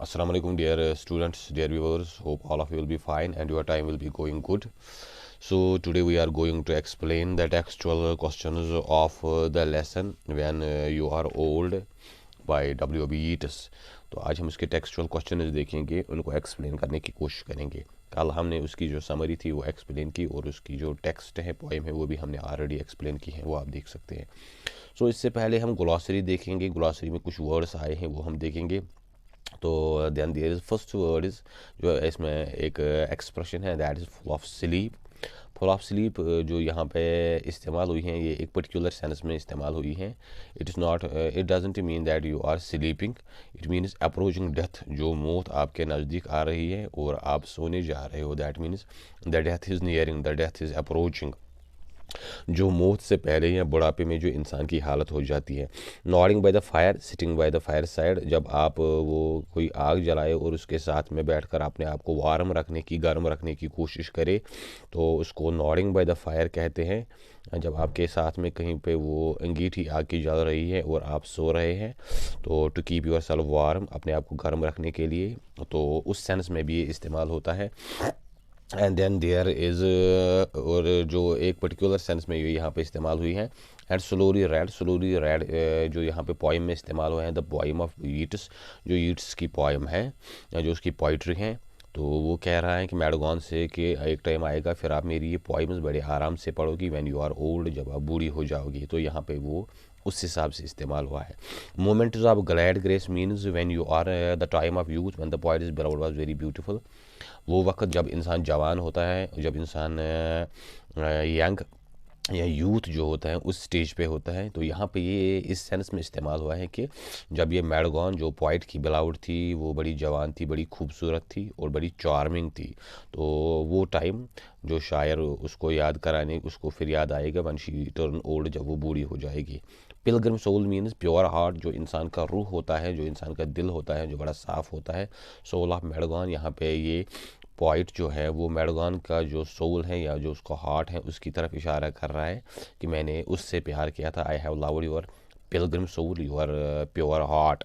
Assalamu alaikum, dear students, dear viewers. Hope all of you will be fine and your time will be going good. So today we are going to explain the textual questions of the lesson when you are old by W.B. Yeats. तो आज हम उसके textual question देखेंगे, उनको explain करने की कोशिश करेंगे। कल हमने उसकी जो समरी थी वो एक्सप्लेन की और उसकी जो टेक्स्ट है, पोएम है, वो भी हमने ऑलरेडी एक्सप्लेन की है, वो आप देख सकते हैं। सो इससे पहले हम ग्लॉसरी देखेंगे। ग्लॉसरी में कुछ वर्ड्स आए हैं वो हम देखेंगे। तो then there is first word is, जो इसमें एक एक्सप्रेशन है, that is full of sleep. Full of sleep जो यहाँ पे इस्तेमाल हुई हैं, ये एक पर्टिकुलर सेंस में इस्तेमाल हुई हैं। It is not, it doesn't mean that you are sleeping, it means approaching death. जो मौत आपके नज़दीक आ रही है और आप सोने जा रहे हो, that means the death is nearing, the death is approaching. जो मौत से पहले या बुढ़ापे में जो इंसान की हालत हो जाती है। Nodding by the fire, sitting by the fire side, जब आप वो कोई आग जलाए और उसके साथ में बैठकर अपने आप को वार्म रखने की, गर्म रखने की कोशिश करे, तो उसको नॉडिंग बाय द फायर कहते हैं। जब आपके साथ में कहीं पे वो अंगीठी आग की जल रही है और आप सो रहे हैं, तो to keep yourself warm, अपने आप को गर्म रखने के लिए, तो उस सेंस में भी ये इस्तेमाल होता है। एंड देन देयर इज़, और जो एक पर्टिकुलर सेंस में ये यहाँ पे इस्तेमाल हुई है। एंड स्लोली रेड जो यहाँ पे पोइम में इस्तेमाल हुए हैं, द पोइम ऑफ यीट्स, जो यीट्स की पोइम है, जो उसकी पोइट्री है। तो वो कह रहा है कि मैडगॉन से कि एक टाइम आएगा फिर आप मेरी ये पोइम्स बड़े आराम से पढ़ोगी, व्हेन यू आर ओल्ड, जब आप बूढ़ी हो जाओगी। तो यहाँ पे वो उस हिसाब से इस्तेमाल हुआ है। Moment of glad grace means when you are the time of youth, when the poet is beloved was very beautiful. वो वक्त जब इंसान जवान होता है, जब इंसान यंग या यूथ जो होता है उस स्टेज पे होता है। तो यहाँ पे ये इस सेंस में इस्तेमाल हुआ है कि जब ये मैडगॉन जो पोइट की बिलाउड थी, वो बड़ी जवान थी, बड़ी खूबसूरत थी और बड़ी चार्मिंग थी। तो वो टाइम जो शायर उसको याद कराने, उसको फिर याद आएगा वन शी टर्न ओल्ड, जब वो बूढ़ी हो जाएगी। Pilgrim soul means pure heart, जो इंसान का रूह होता है, जो इंसान का दिल होता है, जो बड़ा साफ़ होता है। सोल ऑफ मैडगॉन, यहाँ पे ये पॉइंट जो है वो मैडगॉन का जो सोल है या जो उसका हार्ट है उसकी तरफ इशारा कर रहा है कि मैंने उससे प्यार किया था। I have loved your pilgrim soul, your pure heart.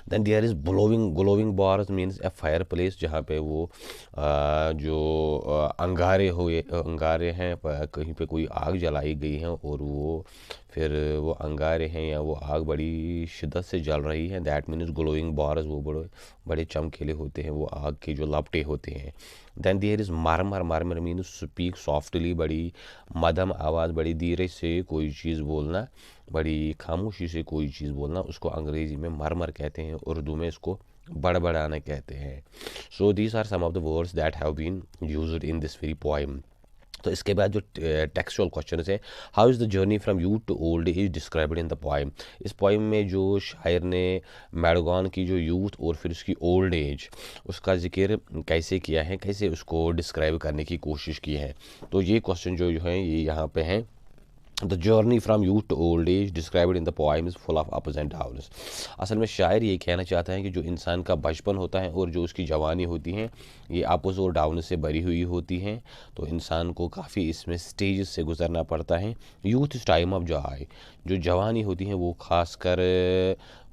Then there is glowing bars means a fireplace, जहाँ पे वो जो अंगारे हैं, कहीं पे कोई आग जलाई गई है और वो फिर वो अंगारे हैं या वो आग बड़ी शिद्दत से जल रही है। दैट मीन्स ग्लोइंग बार्स, वो बड़े बड़े चमकीले होते हैं, वो आग के जो लपटे होते हैं। Then there is murmur means speak softly, बड़ी मध्यम आवाज़, बड़ी धीरे से कोई चीज़ बोलना, बड़ी खामोशी से कोई चीज़ बोलना, उसको अंग्रेज़ी में मरमर कहते हैं, उर्दू में इसको बड़बड़ाना कहते हैं। So these are some of the words that have been used in this very poem. तो इसके बाद जो टेक्सचुअल क्वेश्चन है, how is the journey from youth to old age described in the poem. इस पोएम में जो शायर ने मैडगॉन की जो यूथ और फिर उसकी ओल्ड एज, उसका जिक्र कैसे किया है, कैसे उसको डिस्क्राइब करने की कोशिश की है। तो ये क्वेश्चन जो है ये यहाँ पे हैं। The journey from youth to old age described in the poem is full of ups and downs. असल में शायर ये कहना चाहता है कि जो इंसान का बचपन होता है और जो उसकी जवानी होती है, ये अप्स और डाउन से भरी हुई होती हैं। तो इंसान को काफ़ी इसमें स्टेजेस से गुजरना पड़ता है। यूथ इस टाइम ऑफ जॉय, जो जवानी होती है वो खासकर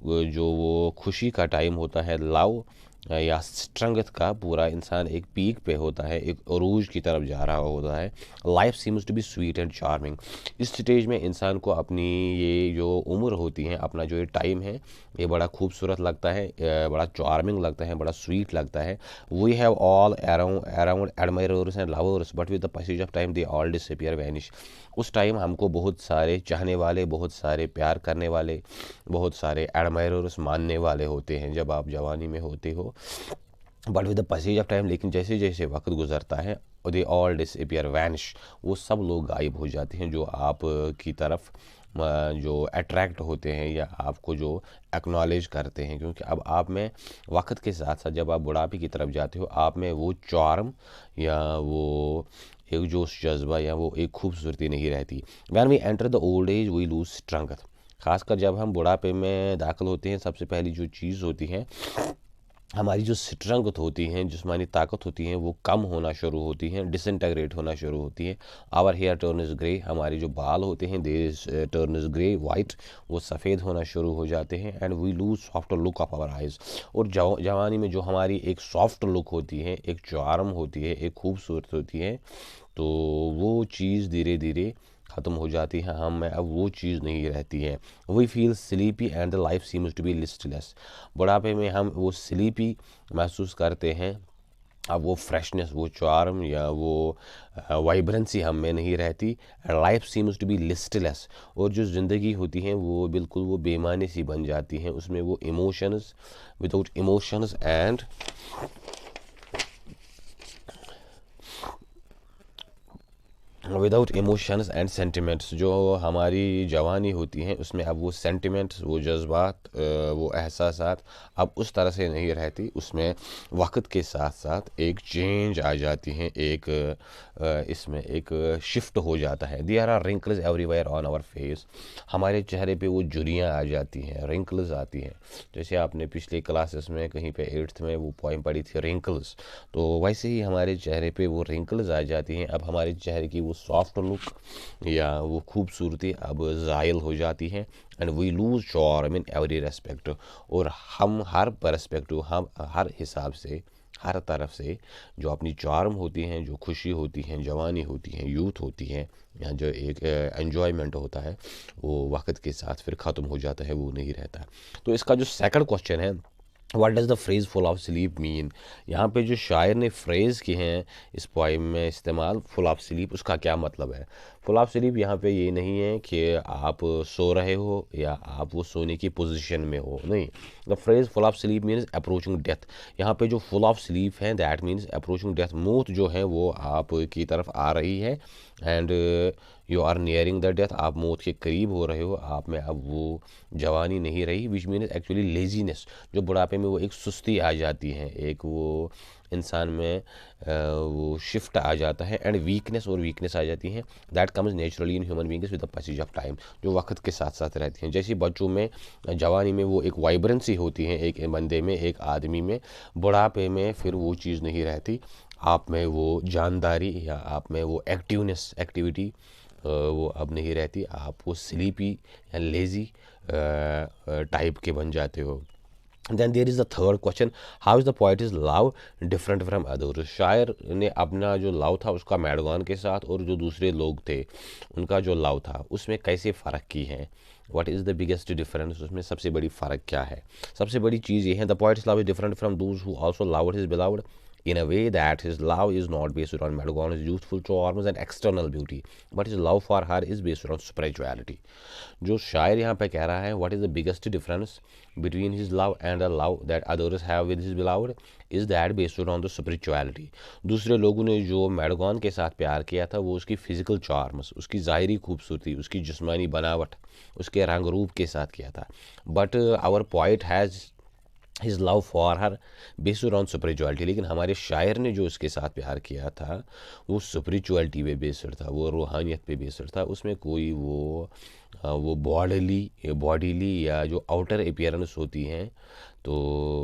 जो वो खुशी का टाइम होता है, लव या स्ट्रेंथ का, पूरा इंसान एक पीक पे होता है, एक अरूज की तरफ जा रहा होता है। Life seems to be sweet and charming. इस स्टेज में इंसान को अपनी ये जो उम्र होती है, अपना जो ये टाइम है, ये बड़ा खूबसूरत लगता है, बड़ा चार्मिंग लगता है, बड़ा स्वीट लगता है। We have all around admirers and lovers but with the passage of time they all disappear vanish. उस टाइम हमको बहुत सारे चाहने वाले, बहुत सारे प्यार करने वाले, बहुत सारे एडमायरर्स मानने वाले होते हैं जब आप जवानी में होते हो, but with the passage of time, लेकिन जैसे जैसे वक्त गुजरता है, दे ऑल डिसअपीयर वैनिश, वो सब लोग गायब हो जाते हैं जो आप की तरफ जो अट्रैक्ट होते हैं या आपको जो एक्नॉलेज करते हैं। क्योंकि अब आप में वक्त के साथ साथ जब आप बुढ़ापे की तरफ जाते हो, आप में वो चार्म या वो एक जोश जज्बा या वो एक खूबसूरती नहीं रहती। When we enter the old age we lose strength. खासकर जब हम बुढ़ापे में दाखिल होते हैं, सबसे पहली जो चीज़ होती है हमारी जो स्ट्रेंथ होती हैं, जिस्मानी ताकत होती हैं, वो कम होना शुरू होती हैं, डिसइंटेग्रेट होना शुरू होती है। Our hair turn is grey, हमारे जो बाल होते हैं they turn is grey white, वो सफ़ेद होना शुरू हो जाते हैं। And we lose soft look of our eyes, और जवानी में जो हमारी एक सॉफ्ट लुक होती है, एक चार्म होती है, एक खूबसूरत होती है, तो वो चीज़ धीरे धीरे ख़त्म हो जाती है, हम में अब वो चीज़ नहीं रहती है। We feel sleepy and the life seems to be listless, बुढ़ापे में हम वो स्लीपी महसूस करते हैं, अब वो फ्रेशनेस, वो चार्म या वो वाइब्रेंसी हम में नहीं रहती। Life seems to be listless, और जो ज़िंदगी होती है वो बिल्कुल वो बेमानी सी बन जाती हैं, उसमें वो emotions, without emotions and without emotions and sentiments, जो हमारी जवानी होती हैं उसमें अब वो सेंटिमेंट्स, वो जज्बात, वो एहसासात अब उस तरह से नहीं रहती, उसमें वक्त के साथ साथ एक चेंज आ जाती हैं, एक इसमें एक शिफ्ट हो जाता है। There are wrinkles everywhere on our face, हमारे चेहरे पे वो झुर्रियाँ आ जाती हैं, रिंकल्स आती हैं। जैसे आपने पिछले क्लासेस में कहीं पे 8th में वो पॉइंट पढ़ी थी रिंकल्स, तो वैसे ही हमारे चेहरे पे वो रिंकल्स आ जाती हैं। अब हमारे चेहरे की वो सॉफ्ट लुक या वो खूबसूरती अब ज़ायल हो जाती है। And we lose charm in every respect, और हम हर परस्पेक्टिव, हम हर हिसाब से, हर तरफ से जो अपनी चार्म होती हैं, जो खुशी होती हैं, जवानी होती हैं, यूथ होती हैं, या जो एक एन्जॉयमेंट होता है, वो वक्त के साथ फिर ख़त्म हो जाता है, वो नहीं रहता। तो इसका जो सेकंड क्वेश्चन है, what does the phrase full of sleep mean, यहाँ पे जो शायर ने फ्रेज़ की हैं इस पोइम में इस्तेमाल, फुल ऑफ स्लीप, उसका क्या मतलब है। फुल ऑफ स्लीप यहाँ पे ये नहीं है कि आप सो रहे हो या आप वो सोने की पोजीशन में हो, नहीं। The phrase full of sleep means approaching death, यहाँ पे जो फुल ऑफ स्लीप है दैट मीन्स अप्रोचिंग डेथ, मौत जो है वो आप की तरफ आ रही है। And you are nearing the death, आप मौत के करीब हो रहे हो, आप में अब वो जवानी नहीं रही, विच मीन्स एक्चुअली लेजीनेस, जो बुढ़ापे में वो एक सुस्ती आ जाती है, एक वो इंसान में वो शिफ्ट आ जाता है, एंड वीकनेस, और वीकनेस आ जाती है that comes naturally in human beings with the passage of time, जो वक्त के साथ साथ रहती हैं। जैसे बच्चों में जवानी में वो एक वाइब्रेंसी होती है एक बंदे में, एक आदमी में, बुढ़ापे में फिर वो चीज़ नहीं रहती, आप में वो जानदारी या आप में वो एक्टिवनेस, एक्टिविटी वो अब नहीं रहती, आप वो स्लीपी या लेज़ी टाइप के बन जाते हो। Then there is the third question, how is the poet is love different from others, शायर ने अपना जो लव था उसका मैडगान के साथ और जो दूसरे लोग थे उनका जो लव था उसमें कैसे फ़र्क की है, what is the biggest difference, उसमें सबसे बड़ी फ़र्क क्या है। सबसे बड़ी चीज़ ये है, the poet's love is different from those who also loved his beloved in a way that his love is not based on Madagon's youthful charms and external beauty, but his love for her is based on spirituality। जो शायर यहाँ पे कह रहा है, what is the biggest difference between his love and the love that others have with his beloved is that based on the spirituality। दूसरे लोगों ने जो मैडगॉन के साथ प्यार किया था वो उसकी फिजिकल चार्म्स, उसकी ज़ाहिरी खूबसूरती, उसकी जिस्मानी बनावट, उसके रंग रूप के साथ किया था, but our poet has his love for her based on spirituality. लेकिन हमारे शायर ने जो उसके साथ प्यार किया था वो स्पिरिचुअलिटी पे बेस्ड था, वो रूहानियत पे बेस्ड था, उसमें कोई वो बॉडीली या जो आउटर अपीयरेंस होती हैं तो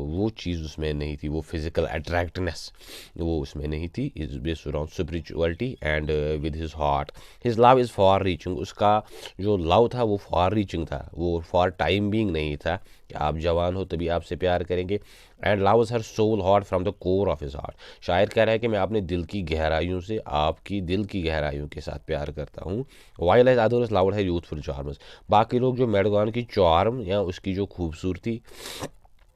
वो चीज़ उसमें नहीं थी, वो फिज़िकल अट्रैक्टनेस वो उसमें नहीं थी। Is based on spirituality and with his heart his love is for reaching, उसका जो लव था वो फॉर रीचिंग था, वो फॉर टाइम बीइंग नहीं था कि आप जवान हो तभी आपसे प्यार करेंगे। And love is her soul heart from the core of his heart, शायर कह रहा है कि मैं अपने दिल की गहराइयों से, आपकी दिल की गहराइयों के साथ प्यार करता हूँ। वाइल एज अदर्स लव्ड है यूथफुल चार्म्स, बाकी लोग जो मैडगान की चार्म या उसकी जो खूबसूरती,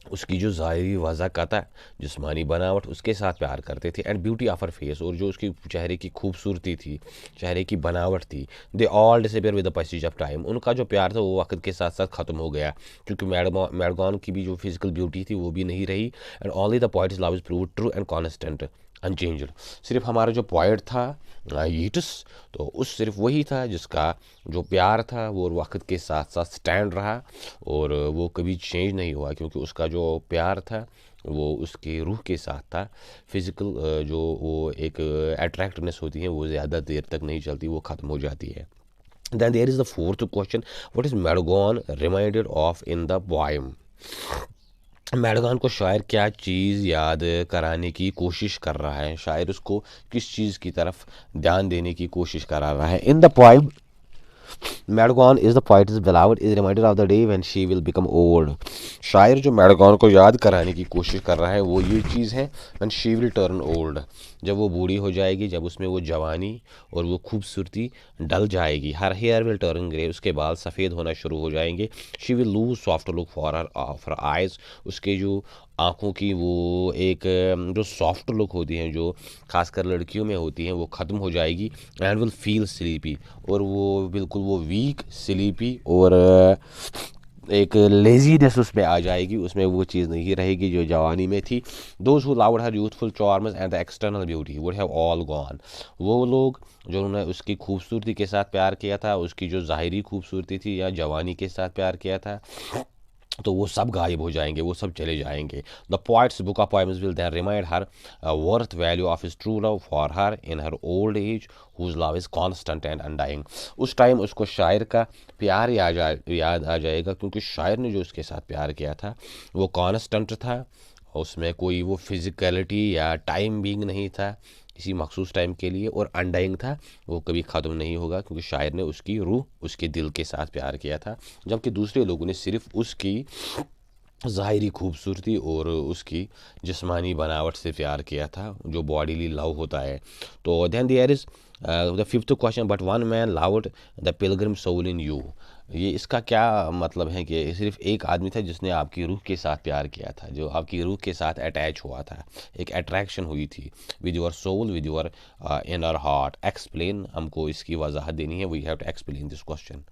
उसकी जो ज़ाहिरी वज़ाक़त, जिस्मानी बनावट, उसके साथ प्यार करते थे, and beauty of her face, और जो उसकी चेहरे की खूबसूरती थी, चेहरे की बनावट थी, दे all disappear with the passage of time, उनका जो प्यार था वो वक्त के साथ साथ ख़त्म हो गया, क्योंकि मैडगॉन की भी जो फिजिकल ब्यूटी थी वो भी नहीं रही। And only the point is love is prove true and constant unchanged, सिर्फ हमारा जो पॉइंट था यीटस, तो उस सिर्फ वही था जिसका जो प्यार था वो वक्त के साथ साथ स्टैंड रहा और वो कभी चेंज नहीं हुआ, क्योंकि उसका जो प्यार था वो उसके रूह के साथ था। फिज़िकल जो वो एक अट्रैक्टिवनेस होती है वो ज़्यादा देर तक नहीं चलती, वो ख़त्म हो जाती है। Then there is the fourth question, what is Madagon reminded of in the poem। मैडगान को शायर क्या चीज़ याद कराने की कोशिश कर रहा है, शायर उसको किस चीज़ की तरफ ध्यान देने की कोशिश करा रहा है। In the poem Maud Gonne is the poet's beloved is reminder of the day when she will become old. शायर जो मैडगॉन को याद कराने की कोशिश कर रहा है वो ये चीज़ है, when she will turn old, जब वो बूढ़ी हो जाएगी, जब उसमें वो जवानी और वो खूबसूरती डल जाएगी। Her hair will turn grey, उसके बाल सफ़ेद होना शुरू हो जाएंगे। She will lose soft look for eyes, उसके जो आँखों की वो एक जो सॉफ्ट लुक होती हैं, जो खासकर लड़कियों में होती हैं, वो ख़त्म हो जाएगी। एंड विल फील स्लीपी, और वो बिल्कुल वो वीक स्लीपी और एक लेजीनेस उसमें आ जाएगी, उसमें वो चीज़ नहीं रहेगी जो जवानी में थी। Those who loved her youthful charms and the external beauty would have all gone, वो लोग जो उन्होंने उसकी खूबसूरती के साथ प्यार किया था, उसकी जो ज़ाहिरी खूबसूरती थी या जवानी के साथ प्यार किया था, तो वो सब गायब हो जाएंगे, वो सब चले जाएंगे। The poet's book of poems will then remind her worth value of his true love for her in her old age whose love is constant and undying. उस टाइम उसको शायर का प्यार याद आ जाएगा, क्योंकि शायर ने जो उसके साथ प्यार किया था वो कॉन्स्टेंट था, उसमें कोई वो फिज़िकलिटी या टाइम बीइंग नहीं था किसी मखसूस टाइम के लिए, और अनडाइंग था, वो कभी ख़त्म नहीं होगा, क्योंकि शायर ने उसकी रूह, उसके दिल के साथ प्यार किया था। जबकि दूसरे लोगों ने सिर्फ उसकी ज़ाहिरी खूबसूरती और उसकी जिस्मानी बनावट से प्यार किया था, जो बॉडीली लव होता है। तो then there is the fifth question, but one man loved the pilgrim soul in you. ये इसका क्या मतलब है कि सिर्फ एक आदमी था जिसने आपकी रूह के साथ प्यार किया था, जो आपकी रूह के साथ अटैच हुआ था, एक अट्रैक्शन हुई थी with your soul, with your inner heart. Explain, हमको इसकी वजाहत देनी है, we have to explain this question.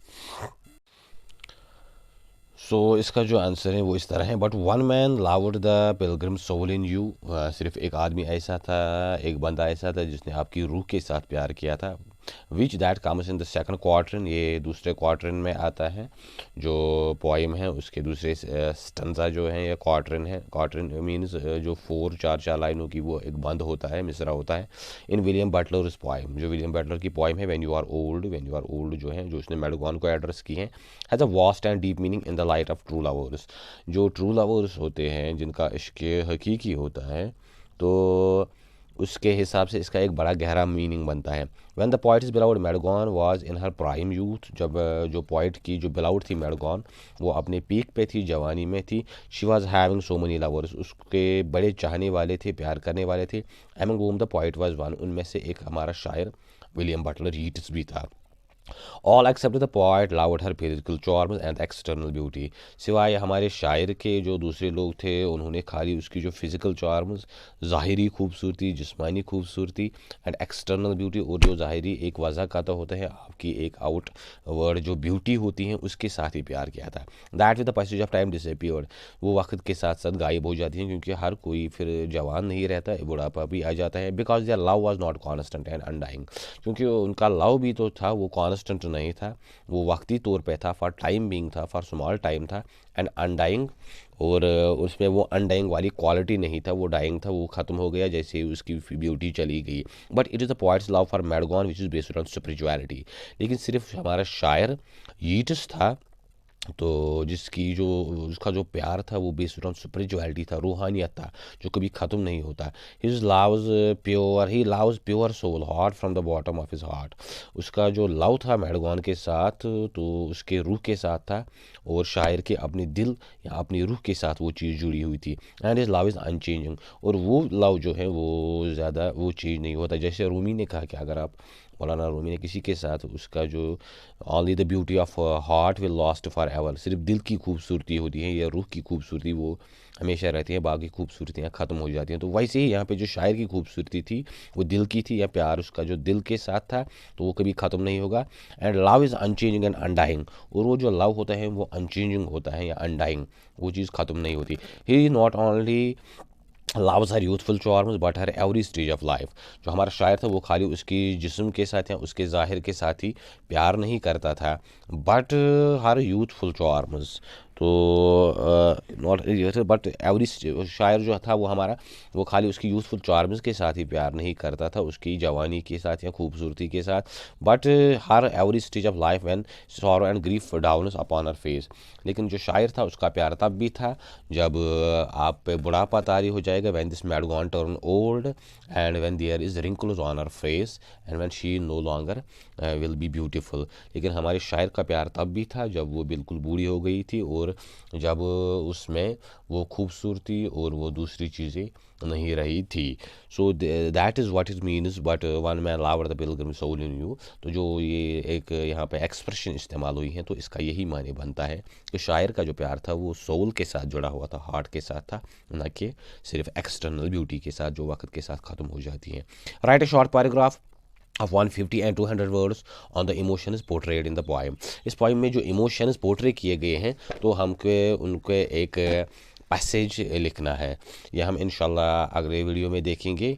So इसका जो आंसर है वो इस तरह है, but one man loved the pilgrim soul in you, सिर्फ एक आदमी ऐसा था, एक बंदा ऐसा था जिसने आपकी रूह के साथ प्यार किया था। Which that comes in the second quatrain, ये दूसरे क्वार्टरन में आता है, जो पोइम है उसके दूसरे स्टंजा जो है या क्वार्टरन है। क्वार्टरन मीन्स जो चार चार लाइनों की वो एक बंद होता है, मिसरा होता है। इन विलियम बटलर पोइम, जो विलियम बटलर की पोइम है, when you are old, when you are old जो है, जो उसने मैडगॉन को एड्रेस की है, has a vast and deep meaning in the light of true lovers. जो ट्रू लवर्स होते हैं, जिनका इश्क हकीकी होता है, तो उसके हिसाब से इसका एक बड़ा गहरा मीनिंग बनता है। When the poet is beloved Maud Gonne was in her prime youth, जब जो पोइट की जो बिलाउड थी मैडगॉन, वो अपने पीक पे थी, जवानी में थी। She was having so many lovers, उसके बड़े चाहने वाले थे, प्यार करने वाले थे। Among whom the poet was one, उनमें से एक हमारा शायर विलियम बटलर यीट्स भी था। All except the poet loved her physical charms and external beauty, सिवाय हमारे शायर के जो दूसरे लोग थे, उन्होंने खाली उसकी जो फिजिकल चार्म्स, ज़ाहिरी खूबसूरती, जिस्मानी खूबसूरती, एंड एक्सटर्नल ब्यूटी, और जो ज़ाहिरी एक वजह का तो होता है, आपकी एक आउट वर्ड जो ब्यूटी होती है, उसके साथ ही प्यार किया था। That with the passage of time disappeared, वो वक्त के साथ साथ गायब हो जाती हैं, क्योंकि हर कोई फिर जवान नहीं रहता, बुढ़ापा भी आ जाता है। Because their love was not constant and undying, क्योंकि उनका लव भी तो था, वो कॉन्स्टेंट नहीं था, वो वक्ती तौर पे था, फॉर टाइम बीइंग था, फॉर स्मॉल टाइम था, एंड अनडाइंग, और उसमें वो अनडाइंग वाली क्वालिटी नहीं था, वो डाइंग था, वो ख़त्म हो गया जैसे ही उसकी ब्यूटी चली गई। But it is the poet's love for Maud Gonne which is based on spirituality, लेकिन सिर्फ हमारा शायर यीट्स था, तो जिसकी जो उसका जो प्यार था वो बेस्ड ऑन स्पिरिचुअलिटी था, रूहानियत था, जो कभी ख़त्म नहीं होता। His loves pure, he loves pure soul heart from the bottom of his heart, उसका जो लव था मैडगॉन के साथ, तो उसके रूह के साथ था, और शायर के अपने दिल या अपनी रूह के साथ वो चीज़ जुड़ी हुई थी। And his love is unchanging, और वो लव जो है वो ज़्यादा वो चीज़ नहीं होता। जैसे रूमी ने कहा कि अगर आप, मौलाना रूमी ने किसी के साथ, उसका जो only the beauty of heart will last for ever, सिर्फ दिल की खूबसूरती होती है या रूह की खूबसूरती वो हमेशा रहती है, बाकी खूबसूरतियाँ ख़त्म हो जाती हैं। तो वैसे ही यहाँ पे जो शायर की खूबसूरती थी वो दिल की थी, या प्यार उसका जो दिल के साथ था, तो वो कभी ख़त्म नहीं होगा। And love is unchanging and undying, और वो जो लव होता है वो अनचेंजिंग होता है या अनडाइंग, वो चीज़ ख़त्म नहीं होती। He not only loves her youthful charms but her every stage of life, जो हमारा शायर था वो खाली उसकी जिस्म के साथ या उसके ज़ाहिर के साथ ही प्यार नहीं करता था, बट हर यूथफुल चार्म्स, तो नॉट बट एवरी शायर जो था वो हमारा, वो खाली उसकी यूथफुल चार्म्स के साथ ही प्यार नहीं करता था, उसकी जवानी के साथ या खूबसूरती के साथ, but her every stage of life when sorrow and grief downs upon her face. लेकिन जो शायर था उसका प्यार तब भी था जब आप पे बुढ़ापा तारी हो जाएगा, when this Maud Gonne turn old and when there is wrinkles on her face and when she no longer will be beautiful. लेकिन हमारे शायर का प्यार तब भी था जब वो बिल्कुल बूढ़ी हो गई थी और जब उसमें वो खूबसूरती और वो दूसरी चीज़ें नहीं रही थी। So that is what it means but one man loved the pilgrim soul in you. तो जो ये एक यहाँ पे एक्सप्रेशन इस्तेमाल हुई है तो इसका यही माने बनता है कि शायर का जो प्यार था वो सोल के साथ जुड़ा हुआ था, हार्ट के साथ था, ना कि सिर्फ एक्सटर्नल ब्यूटी के साथ जो वक्त के साथ ख़त्म हो जाती है। Right A short paragraph of 150 and 200 words on the emotions portrayed in the poem। इस poem में जो emotions portray किए गए हैं तो हमको उनके एक पैसेज लिखना है। यह हम इंशाल्लाह अगले वीडियो में देखेंगे,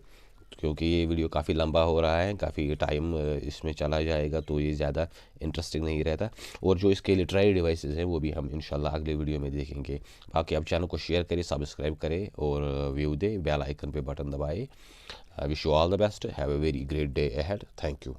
क्योंकि ये वीडियो काफ़ी लंबा हो रहा है, काफ़ी टाइम इसमें चला जाएगा तो ये ज़्यादा इंटरेस्टिंग नहीं रहता। और जो इसके लिटरेरी डिवाइसेस हैं वो भी हम इंशाल्लाह अगले वीडियो में देखेंगे। बाकी आप चैनल को शेयर करें, सब्सक्राइब करें और व्यू दें, बेल आइकन पे बटन दबाएं। I wish you all the best. Have a very great day ahead. Thank you.